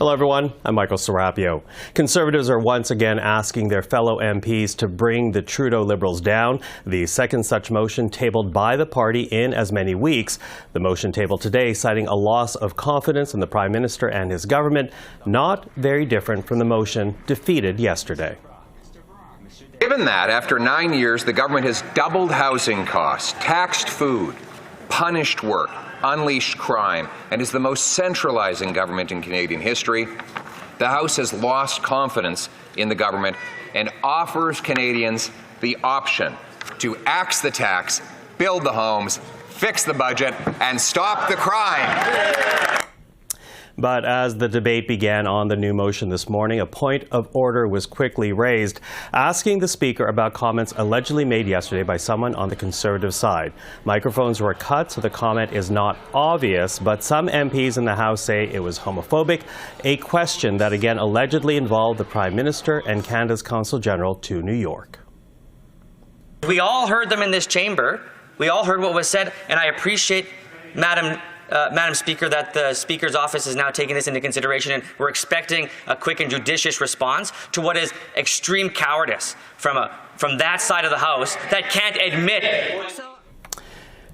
Hello everyone, I'm Michael Serapio. Conservatives are once again asking their fellow MPs to bring the Trudeau Liberals down. The second such motion tabled by the party in as many weeks. The motion tabled today citing a loss of confidence in the Prime Minister and his government, not very different from the motion defeated yesterday. Given that, after 9 years, the government has doubled housing costs, taxed food, punished work, unleashed crime, and is the most centralizing government in Canadian history, the House has lost confidence in the government and offers Canadians the option to axe the tax, build the homes, fix the budget, and stop the crime. But as the debate began on the new motion this morning, a point of order was quickly raised, asking the Speaker about comments allegedly made yesterday by someone on the Conservative side. Microphones were cut, so the comment is not obvious, but some MPs in the House say it was homophobic, a question that again allegedly involved the Prime Minister and Canada's Consul General to New York. We all heard them in this chamber. We all heard what was said, and I appreciate, Madam Speaker, that the Speaker's office is now taking this into consideration, and we're expecting a quick and judicious response to what is extreme cowardice from that side of the House that can't admit it.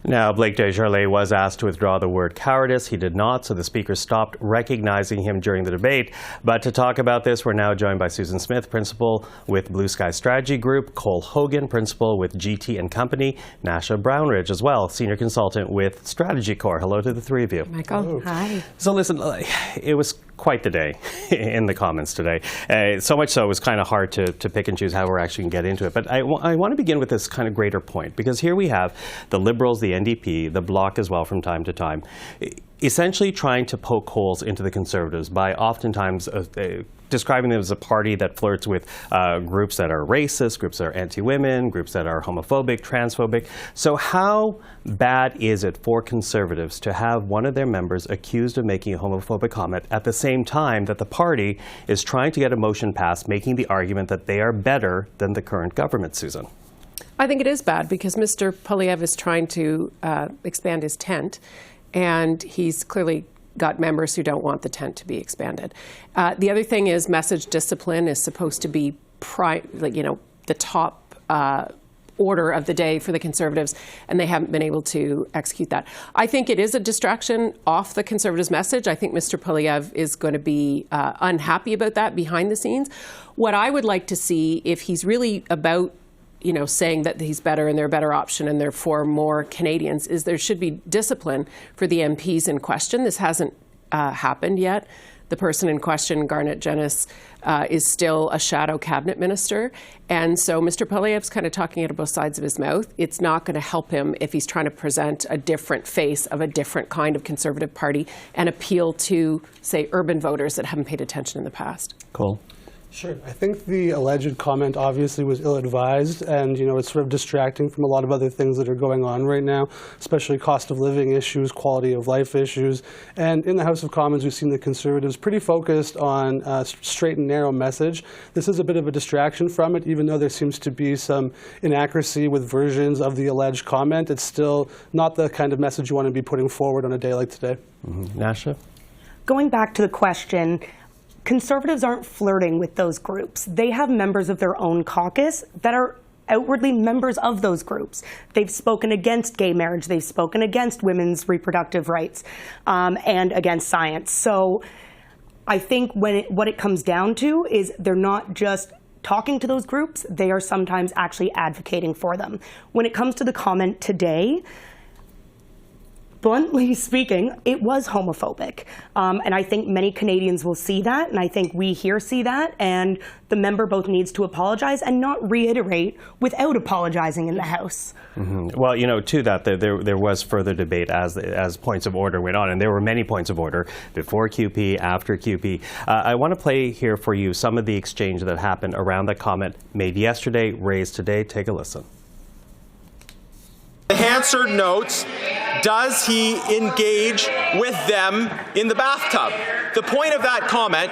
Now, Blake Desjardins was asked to withdraw the word cowardice. He did not, so the Speaker stopped recognizing him during the debate. But to talk about this, we're now joined by Susan Smith, Principal with Blue Sky Strategy Group, Cole Hogan, Principal with GT & Company, Nasha Brownridge as well, Senior Consultant with Strategy Corps. Hello to the three of you. Michael, hello. Hi. So listen, it was quite the day in the comments today. So much so it was kind of hard to pick and choose how we're actually going to get into it. But I want to begin with this kind of greater point, because here we have the Liberals, the NDP, the Bloc as well from time to time, essentially trying to poke holes into the Conservatives by oftentimes describing them as a party that flirts with groups that are racist, groups that are anti-women, groups that are homophobic, transphobic. So how bad is it for Conservatives to have one of their members accused of making a homophobic comment at the same time that the party is trying to get a motion passed making the argument that they are better than the current government, Susan? I think it is bad because Mr. Poilievre is trying to expand his tent, and he's clearly got members who don't want the tent to be expanded. The other thing is message discipline is supposed to be the top order of the day for the Conservatives, and they haven't been able to execute that. I think it is a distraction off the Conservatives' message. I think Mr. Poilievre is going to be unhappy about that behind the scenes. What I would like to see, if he's really about saying that he's better and they're a better option and they're for more Canadians, is there should be discipline for the MPs in question. This hasn't happened yet. The person in question, Garnet Jennis, is still a shadow cabinet minister. And so Mr. Poilievre's kind of talking out of both sides of his mouth. It's not going to help him if he's trying to present a different face of a different kind of Conservative party and appeal to, say, urban voters that haven't paid attention in the past. Cole? Sure. I think the alleged comment obviously was ill-advised, and it's sort of distracting from a lot of other things that are going on right now, especially cost of living issues, quality of life issues. And in the House of Commons, we've seen the Conservatives pretty focused on a straight and narrow message. This is a bit of a distraction from it, even though there seems to be some inaccuracy with versions of the alleged comment. It's still not the kind of message you want to be putting forward on a day like today. Mm-hmm. Nasha? Going back to the question, Conservatives aren't flirting with those groups. They have members of their own caucus that are outwardly members of those groups. They've spoken against gay marriage. They've spoken against women's reproductive rights and against science. So I think what it comes down to is they're not just talking to those groups. They are sometimes actually advocating for them. When it comes to the comment today, bluntly speaking, it was homophobic. And I think many Canadians will see that, and I think we here see that, and the member both needs to apologize and not reiterate without apologizing in the House. Mm-hmm. Well, to that, there was further debate as points of order went on, and there were many points of order before QP, after QP. I want to play here for you some of the exchange that happened around the comment made yesterday, raised today. Take a listen. The Hansard notes, does he engage with them in the bathtub? The point of that comment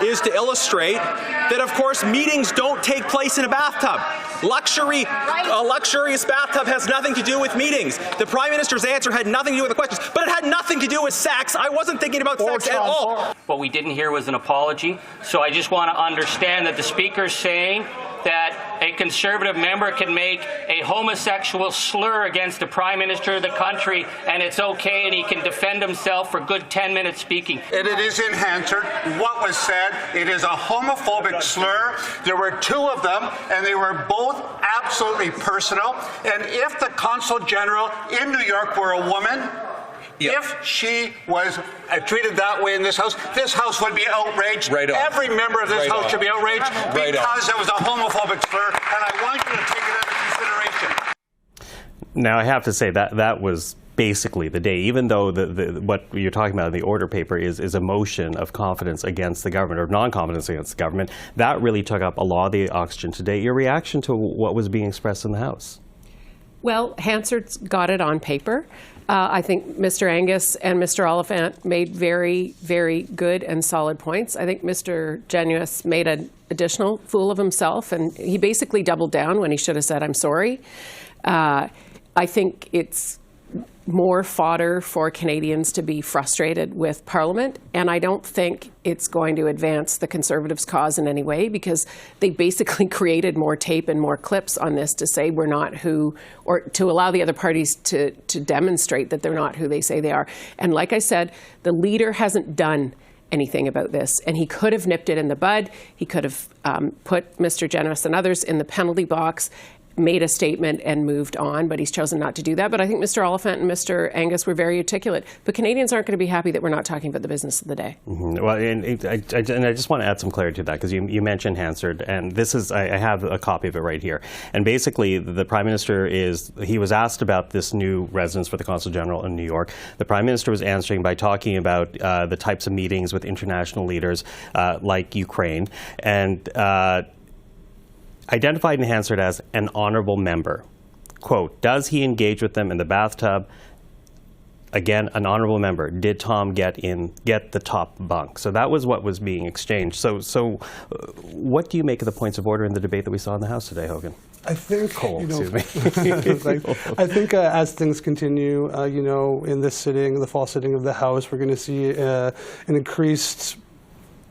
is to illustrate that, of course, meetings don't take place in a bathtub. A luxurious bathtub has nothing to do with meetings. The Prime Minister's answer had nothing to do with the questions, but it had nothing to do with sex. I wasn't thinking about sex at all. What we didn't hear was an apology. So I just want to understand that the Speaker's saying that a Conservative member can make a homosexual slur against the Prime Minister of the country, and it's okay, and he can defend himself for good 10 minutes speaking. And it is in Hansard. What was said, it is a homophobic slur. There were two of them, and they were both absolutely personal. And if the Consul General in New York were a woman, if she was treated that way in this house would be outraged. Right on. Every member of this Right house on. should be outraged Right because it was a homophobic slur, and I want you to take it into consideration. Now, I have to say that was basically the day, even though what you're talking about in the order paper is a motion of confidence against the government, or non-confidence against the government. That really took up a lot of the oxygen today. Your reaction to what was being expressed in the House? Well, Hansard's got it on paper. I think Mr. Angus and Mr. Oliphant made very, very good and solid points. I think Mr. Genuis made an additional fool of himself, and he basically doubled down when he should have said, "I'm sorry." I think it's more fodder for Canadians to be frustrated with Parliament, and I don't think it's going to advance the Conservatives' cause in any way, because they basically created more tape and more clips on this to say we're not who, or to allow the other parties to demonstrate that they're not who they say they are. And like I said, the leader hasn't done anything about this, and he could have nipped it in the bud. He could have put Mr. Genuis and others in the penalty box, made a statement and moved on, but he's chosen not to do that. But I think Mr. Oliphant and Mr. Angus were very articulate. But Canadians aren't going to be happy that we're not talking about the business of the day. Mm-hmm. Well, and I just want to add some clarity to that, because you mentioned Hansard, and this is, I have a copy of it right here. And basically, the Prime Minister he was asked about this new residence for the Consul General in New York. The Prime Minister was answering by talking about the types of meetings with international leaders like Ukraine, and identified in Hansard as an honorable member. Quote, does he engage with them in the bathtub? Again, an honorable member. Did Tom get the top bunk? So that was what was being exchanged. So what do you make of the points of order in the debate that we saw in the House today, Hogan? I think, excuse me. I think as things continue, in this sitting, the fall sitting of the House, we're going to see an increased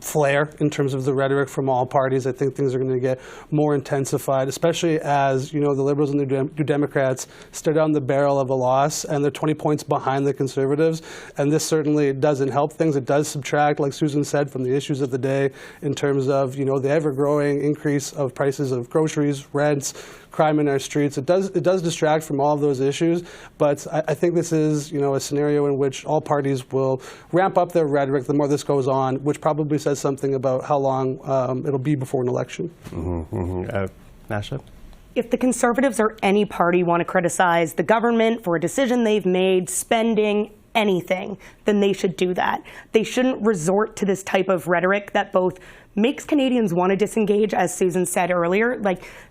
flare in terms of the rhetoric from all parties. I think things are going to get more intensified, especially as the Liberals and the New Democrats stare down the barrel of a loss, and they're 20 points behind the Conservatives. And this certainly doesn't help things. It does subtract, like Susan said, from the issues of the day in terms of the ever-growing increase of prices of groceries, rents, crime in our streets. It does distract from all of those issues, but I think this is a scenario in which all parties will ramp up their rhetoric the more this goes on, which probably says something about how long it'll be before an election. Mm-hmm, mm-hmm. Nasha? If the Conservatives or any party want to criticize the government for a decision they've made, spending, anything, then they should do that. They shouldn't resort to this type of rhetoric that both makes Canadians want to disengage, as Susan said earlier.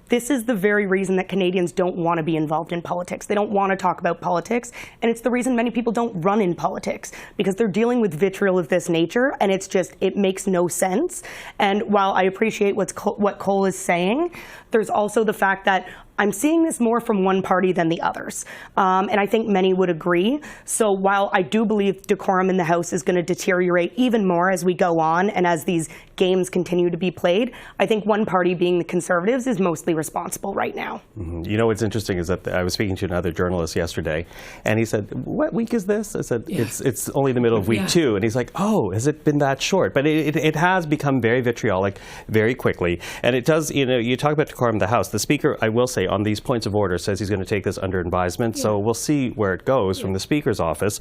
This is the very reason that Canadians don't want to be involved in politics. They don't want to talk about politics, and it's the reason many people don't run in politics, because they're dealing with vitriol of this nature, and it makes no sense. And while I appreciate what Cole is saying, there's also the fact that I'm seeing this more from one party than the others. And I think many would agree. So while I do believe decorum in the House is going to deteriorate even more as we go on and as these games continue to be played, I think one party, being the Conservatives, is mostly responsible right now. Mm-hmm. What's interesting is that I was speaking to another journalist yesterday, and he said, "What week is this?" I said, "It's only the middle of week 2." And he's like, "Oh, has it been that short?" But it has become very vitriolic very quickly. And it does, you talk about decorum in the House. The Speaker, I will say, on these points of order, says he's going to take this under advisement. So we'll see where it goes from the Speaker's office.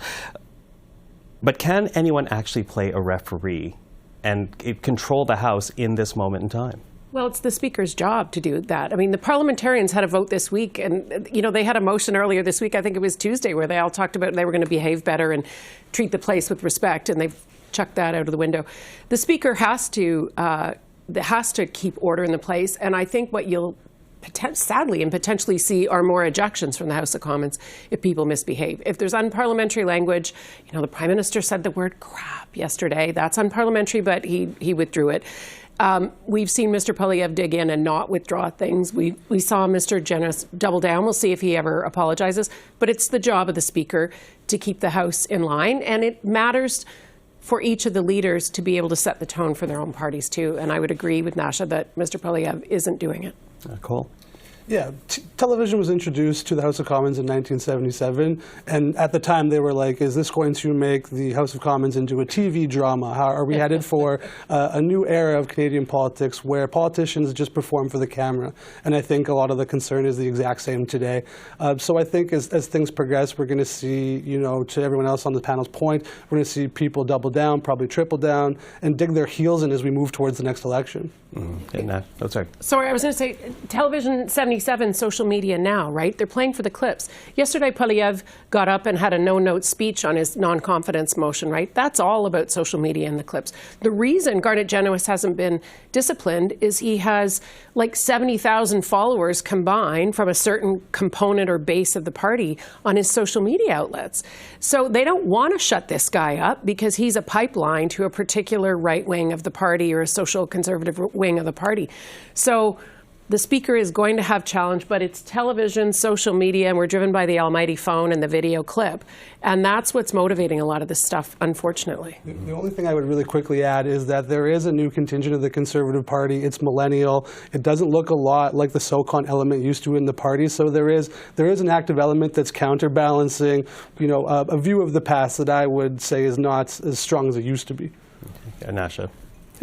But can anyone actually play a referee and control the House in this moment in time? Well, it's the Speaker's job to do that. I mean, the parliamentarians had a vote this week, and they had a motion earlier this week, I think it was Tuesday, where they all talked about they were going to behave better and treat the place with respect, and they've chucked that out of the window. The Speaker has to keep order in the place, and I think what you'll sadly and potentially see are more ejections from the House of Commons if people misbehave. If there's unparliamentary language, the Prime Minister said the word crap yesterday. That's unparliamentary, but he withdrew it. We've seen Mr. Poilievre dig in and not withdraw things. We saw Mr. Genuis double down. We'll see if he ever apologizes. But it's the job of the Speaker to keep the House in line. And it matters for each of the leaders to be able to set the tone for their own parties too. And I would agree with Nasha that Mr. Poilievre isn't doing it. Cole? Yeah, television was introduced to the House of Commons in 1977, and at the time they were like, is this going to make the House of Commons into a TV drama? How are we headed for a new era of Canadian politics where politicians just perform for the camera? And I think a lot of the concern is the exact same today. So I think as things progress, we're going to see, you know, to everyone else on the panel's point, we're going to see people double down, probably triple down, and dig their heels in as we move towards the next election. Sorry, I was going to say, television 77, social media now, right? They're playing for the clips. Yesterday, Poilievre got up and had a no-note speech on his non-confidence motion, right? That's all about social media and the clips. The reason Garnet Genuis hasn't been disciplined is he has like 70,000 followers combined from a certain component or base of the party on his social media outlets. So they don't want to shut this guy up because he's a pipeline to a particular right wing of the party or a social conservative wing of the party. So the Speaker is going to have challenge, but it's television, social media, and we're driven by the almighty phone and the video clip. And that's what's motivating a lot of this stuff, unfortunately. The only thing I would really quickly add is that there is a new contingent of the Conservative Party. It's millennial. It doesn't look a lot like the SOCON element used to in the party. So there is an active element that's counterbalancing, you know, a view of the past that I would say is not as strong as it used to be. Nasha.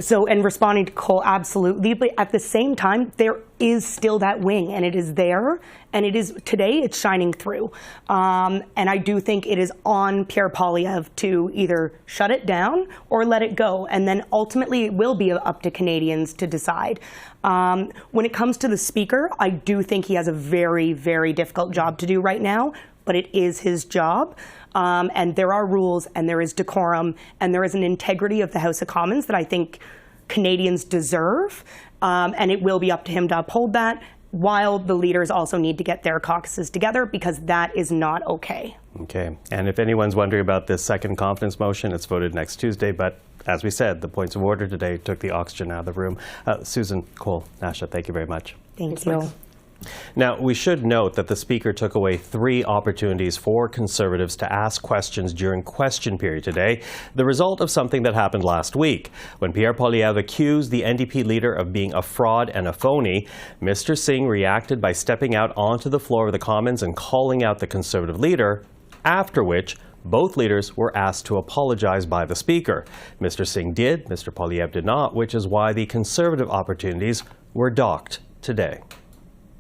So, and responding to Cole, absolutely, but at the same time, there is still that wing, and it is there, and it is, today, it's shining through. And I do think it is on Pierre Poilievre to either shut it down or let it go, and then ultimately it will be up to Canadians to decide. When it comes to the Speaker, I do think he has a very, very difficult job to do right now, but it is his job. And there are rules, and there is decorum, and there is an integrity of the House of Commons that I think Canadians deserve, and it will be up to him to uphold that, while the leaders also need to get their caucuses together, because that is not okay. Okay, and if anyone's wondering about this second confidence motion, it's voted next Tuesday, but as we said, the points of order today took the oxygen out of the room. Susan, Cole, Nasha, thank you very much. Thank you. Now, we should note that the Speaker took away 3 opportunities for Conservatives to ask questions during question period today, the result of something that happened last week. When Pierre Poilievre accused the NDP leader of being a fraud and a phony, Mr. Singh reacted by stepping out onto the floor of the Commons and calling out the Conservative leader, after which both leaders were asked to apologize by the Speaker. Mr. Singh did, Mr. Poilievre did not, which is why the Conservative opportunities were docked today.